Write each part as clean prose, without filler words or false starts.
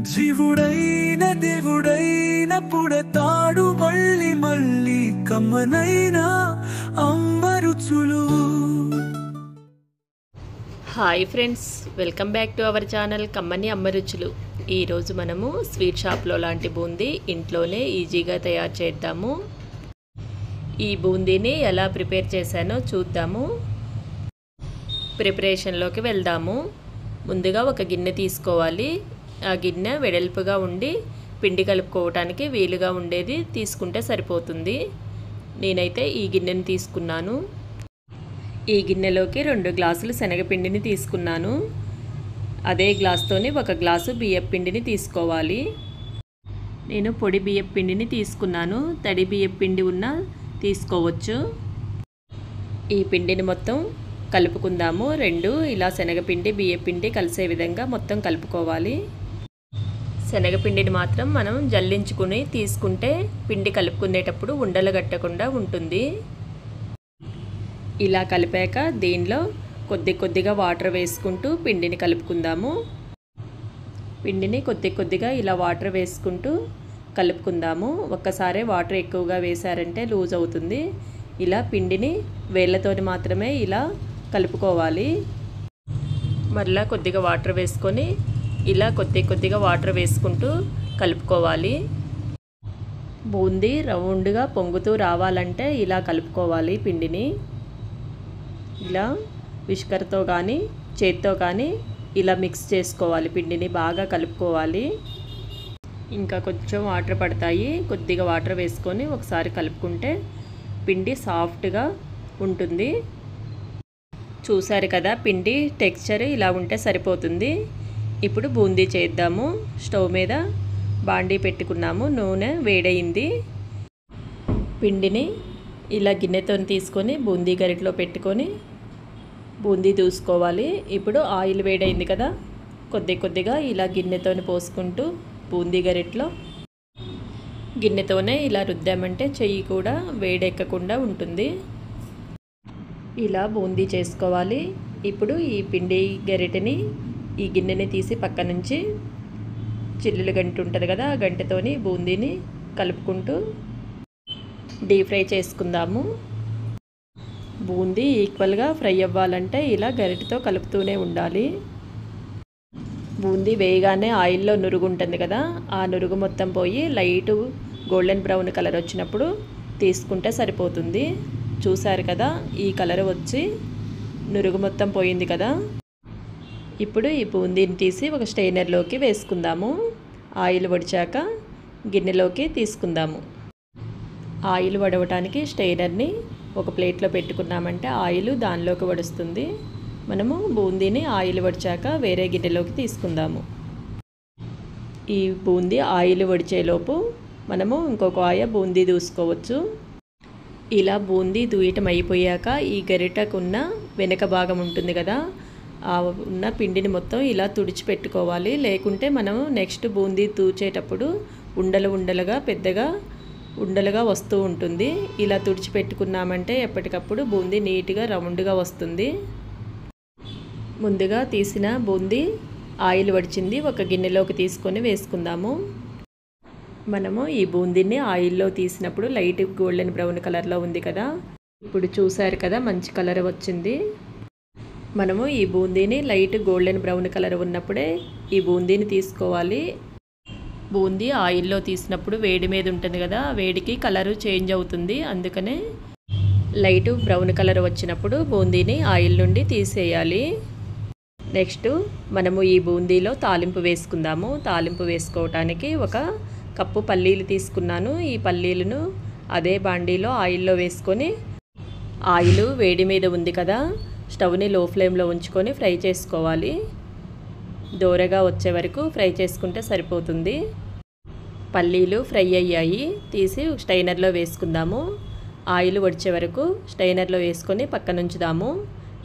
జీవుడైన దేవుడైన పుడతాడు మళ్ళీ మళ్ళీ కమ్మనైన అమ్మ రుచులు. Hi friends, welcome back to our channel కమ్మని అమ్మ రుచులు. ఈరోజు మనము స్వీట్ షాప్లో లాంటి బూందీ ఇంట్లోనే ఈజీగా తయారు చేద్దాము. ఈ బూందీని ఎలా ప్రిపేర్ చేశానో చూద్దాము. ప్రిపరేషన్లోకి వెళ్దాము. ముందుగా ఒక గిన్నె తీసుకోవాలి. ఆ గిన్నె వెడల్పుగా ఉండి పిండి కలుపుకోవటానికి వీలుగా ఉండేది తీసుకుంటే సరిపోతుంది. నేనైతే ఈ గిన్నెని తీసుకున్నాను. ఈ గిన్నెలోకి 2 గ్లాసులు శనగపిండిని తీసుకున్నాను. అదే గ్లాస్తోని 1 గ్లాసు బియ్యపు పిండిని తీసుకోవాలి. నేను పొడి బియ్యపు పిండిని తీసుకున్నాను. తడి బియ్యపు పిండి ఉన్నా తీసుకోవచ్చు. ఈ పిండిని మొత్తం కలుపుకుందాము. 2 ఇలా శనగపిండి బియ్యపిండి కలిసే విధంగా మొత్తం కలుపుకోవాలి. శనగపిండిని మాత్రం మనం జల్లించుకుని తీసుకుంటే పిండి కలుపుకునేటప్పుడు ఉండలు కట్టకుండా ఉంటుంది. ఇలా కలిపాక దీనిలో కొద్దిగా వాటర్ వేసుకుంటూ పిండిని కలుపుకుందాము. పిండిని కొద్దిగా ఇలా వాటర్ వేసుకుంటూ కలుపుకుందాము. ఒక్కసారి వాటర్ ఎక్కువగా వేసారంటే లూజ్ అవుతుంది. ఇలా పిండిని వేళ్ళతోని మాత్రమే ఇలా కలుపుకోవాలి. మరలా కొద్దిగా వాటర్ వేసుకొని ఇలా కొద్దిగా వాటర్ వేసుకుంటూ కలుపుకోవాలి. బూందీ రౌండ్గా పొంగుతూ రావాలంటే ఇలా కలుపుకోవాలి పిండిని. ఇలా విస్కర్తో కానీ చేత్తో కానీ ఇలా మిక్స్ చేసుకోవాలి. పిండిని బాగా కలుపుకోవాలి. ఇంకా కొంచెం వాటర్ పడతాయి. కొద్దిగా వాటర్ వేసుకొని ఒకసారి కలుపుకుంటే పిండి సాఫ్ట్గా ఉంటుంది. చూసారు కదా, పిండి టెక్స్చర్ ఇలా ఉంటే సరిపోతుంది. ఇప్పుడు బూందీ చేద్దాము. స్టవ్ మీద బాండీ పెట్టుకున్నాము. నూనె వేడయింది. పిండిని ఇలా గిన్నెతో తీసుకొని బూందీ గరిటలో పెట్టుకొని బూందీ దూసుకోవాలి. ఇప్పుడు ఆయిల్ వేడైంది కదా, కొద్దిగా ఇలా గిన్నెతో పోసుకుంటూ బూందీ గరిటలో గిన్నెతోనే ఇలా రుద్దామంటే చెయ్యి కూడా వేడెక్కకుండా ఉంటుంది. ఇలా బూందీ చేసుకోవాలి. ఇప్పుడు ఈ పిండి గరిటెని ఈ గిన్నెని తీసి పక్క నుంచి చిల్లుల గంట ఉంటుంది కదా, ఆ గంటతోని బూందీని కలుపుకుంటూ డీప్ ఫ్రై చేసుకుందాము. బూందీ ఈక్వల్గా ఫ్రై అవ్వాలంటే ఇలా గరిటెతో కలుపుతూనే ఉండాలి. బూందీ వేయగానే ఆయిల్లో నురుగు ఉంటుంది కదా, ఆ నురుగు మొత్తం పోయి లైట్ గోల్డెన్ బ్రౌన్ కలర్ వచ్చినప్పుడు తీసుకుంటే సరిపోతుంది. చూసారు కదా, ఈ కలర్ వచ్చి నురుగు మొత్తం పోయింది కదా. ఇప్పుడు ఈ బూందీని తీసి ఒక స్టెయినర్లోకి వేసుకుందాము. ఆయిల్ వడిచాక గిన్నెలోకి తీసుకుందాము. ఆయిల్ వడవటానికి స్టెయినర్ని ఒక ప్లేట్లో పెట్టుకున్నామంటే ఆయిల్ దానిలోకి వడుస్తుంది. మనము బూందీని ఆయిల్ వడిచాక వేరే గిన్నెలోకి తీసుకుందాము. ఈ బూందీ ఆయిల్ వడిచేలోపు మనము ఇంకొక ఆయ బూందీ దూసుకోవచ్చు. ఇలా బూందీ దూయటం అయిపోయాక ఈ గరిటకున్న వెనక భాగం ఉంటుంది కదా, ఆ ఉన్న పిండిని మొత్తం ఇలా తుడిచిపెట్టుకోవాలి. లేకుంటే మనము నెక్స్ట్ బూందీ తూచేటప్పుడు ఉండలుగా పెద్దగా ఉండలుగా వస్తూ ఉంటుంది. ఇలా తుడిచిపెట్టుకున్నామంటే ఎప్పటికప్పుడు బూందీ నీట్గా రౌండ్గా వస్తుంది. ముందుగా తీసిన బూందీ ఆయిల్ వడిచింది ఒక గిన్నెలోకి తీసుకొని వేసుకుందాము. మనము ఈ బూందీని ఆయిల్లో తీసినప్పుడు లైట్ గోల్డెన్ బ్రౌన్ కలర్లో ఉంది కదా, ఇప్పుడు చూసారు కదా మంచి కలర్ వచ్చింది. మనము ఈ బూందీని లైట్ గోల్డెన్ బ్రౌన్ కలర్ ఉన్నప్పుడే ఈ బూందీని తీసుకోవాలి. బూందీ ఆయిల్లో తీసినప్పుడు వేడి మీద ఉంటుంది కదా, వేడికి కలరు చేంజ్ అవుతుంది. అందుకనే లైట్ బ్రౌన్ కలర్ వచ్చినప్పుడు బూందీని ఆయిల్ నుండి తీసేయాలి. నెక్స్ట్ మనము ఈ బూందీలో తాలింపు వేసుకుందాము. తాలింపు వేసుకోవటానికి 1 కప్పు పల్లీలు తీసుకున్నాను. ఈ పల్లీలను అదే బాండీలో ఆయిల్లో వేసుకొని, ఆయిల్ వేడి మీద ఉంది కదా, స్టవ్ని లో ఫ్లేమ్లో ఉంచుకొని ఫ్రై చేసుకోవాలి. దోరగా వచ్చే వరకు ఫ్రై చేసుకుంటే సరిపోతుంది. పల్లీలు ఫ్రై అయ్యాయి. తీసి స్టైనర్లో వేసుకుందాము. ఆయిల్ వడిచే వరకు స్టైనర్లో వేసుకొని పక్కన ఉంచుదాము.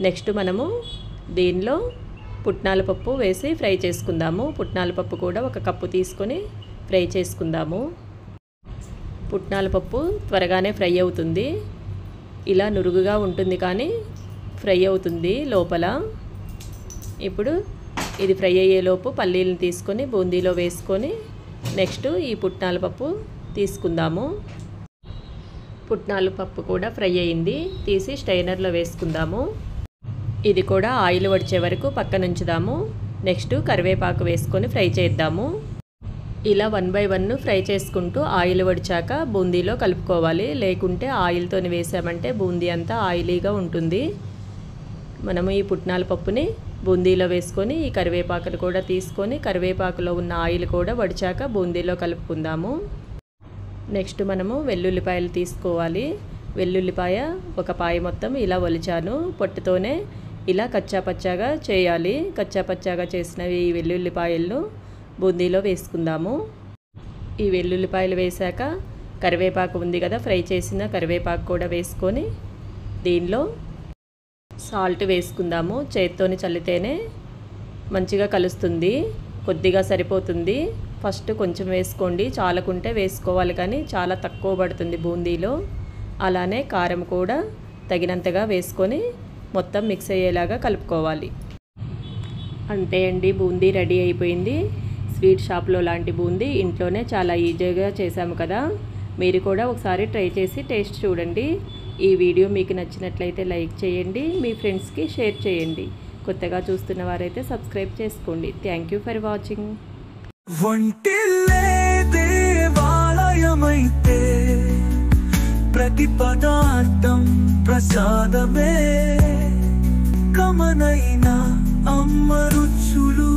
నెక్స్ట్ మనము దీనిలో పుట్నాల పప్పు వేసి ఫ్రై చేసుకుందాము. పుట్నాల పప్పు కూడా 1 కప్పు తీసుకొని ఫ్రై చేసుకుందాము. పుట్నాల పప్పు త్వరగానే ఫ్రై అవుతుంది. ఇలా నురుగుగా ఉంటుంది కానీ ఫ్రై అవుతుంది లోపల. ఇప్పుడు ఇది ఫ్రై అయ్యేలోపు పల్లీలను తీసుకొని బూందీలో వేసుకొని నెక్స్ట్ ఈ పుట్నాల పప్పు తీసుకుందాము. పుట్నాల పప్పు కూడా ఫ్రై అయింది, తీసి స్ట్రైనర్లో వేసుకుందాము. ఇది కూడా ఆయిల్ వడిచే వరకు పక్కన ఉంచుదాము. నెక్స్ట్ కరివేపాకు వేసుకొని ఫ్రై చేద్దాము. ఇలా 1 బై 1 ఫ్రై చేసుకుంటూ ఆయిల్ వడిచాక బూందీలో కలుపుకోవాలి, లేకుంటే ఆయిల్తో వేసామంటే బూందీ అంతా ఆయిలీగా ఉంటుంది. మనము ఈ పుట్నాల పప్పుని బూందీలో వేసుకొని ఈ కరివేపాకును కూడా తీసుకొని కరివేపాకులో ఉన్న ఆయిల్ కూడా వడిచాక బూందీలో కలుపుకుందాము. నెక్స్ట్ మనము వెల్లుల్లిపాయలు తీసుకోవాలి. వెల్లుల్లిపాయ ఒక పాయ మొత్తం ఇలా ఒలిచాను. పొట్టుతోనే ఇలా కచ్చాపచ్చాగా చేయాలి. కచ్చాపచ్చాగా చేసినవి ఈ వెల్లుల్లిపాయలను బూందీలో వేసుకుందాము. ఈ వెల్లుల్లిపాయలు వేశాక కరివేపాకు ఉంది కదా, ఫ్రై చేసిన కరివేపాకు కూడా వేసుకొని దీనిలో సాల్ట్ వేసుకుందాము. చేత్తోని చల్లితేనే మంచిగా కలుస్తుంది, కొద్దిగా సరిపోతుంది. ఫస్ట్ కొంచెం వేసుకోండి, చాలకుంటే వేసుకోవాలి, కానీ చాలా తక్కువ పడుతుంది బూందీలో. అలానే కారం కూడా తగినంతగా వేసుకొని మొత్తం మిక్స్ అయ్యేలాగా కలుపుకోవాలి. అంతే అండి, బూందీ రెడీ అయిపోయింది. స్వీట్ షాప్లో లాంటి బూందీ ఇంట్లోనే చాలా ఈజీగా చేసాము కదా. మీరు కూడా ఒకసారి ట్రై చేసి టేస్ట్ చూడండి. ఈ వీడియో మీకు నచ్చినట్లయితే లైక్ చేయండి, మీ ఫ్రెండ్స్కి షేర్ చేయండి. కొత్తగా చూస్తున్న వారైతే సబ్స్క్రైబ్ చేసుకోండి. Thank you for watching. వంటిల్లే దేవాలయమైతే ప్రతి పదార్థం ప్రసాదమే, కమనైన అమ్మ రుచులు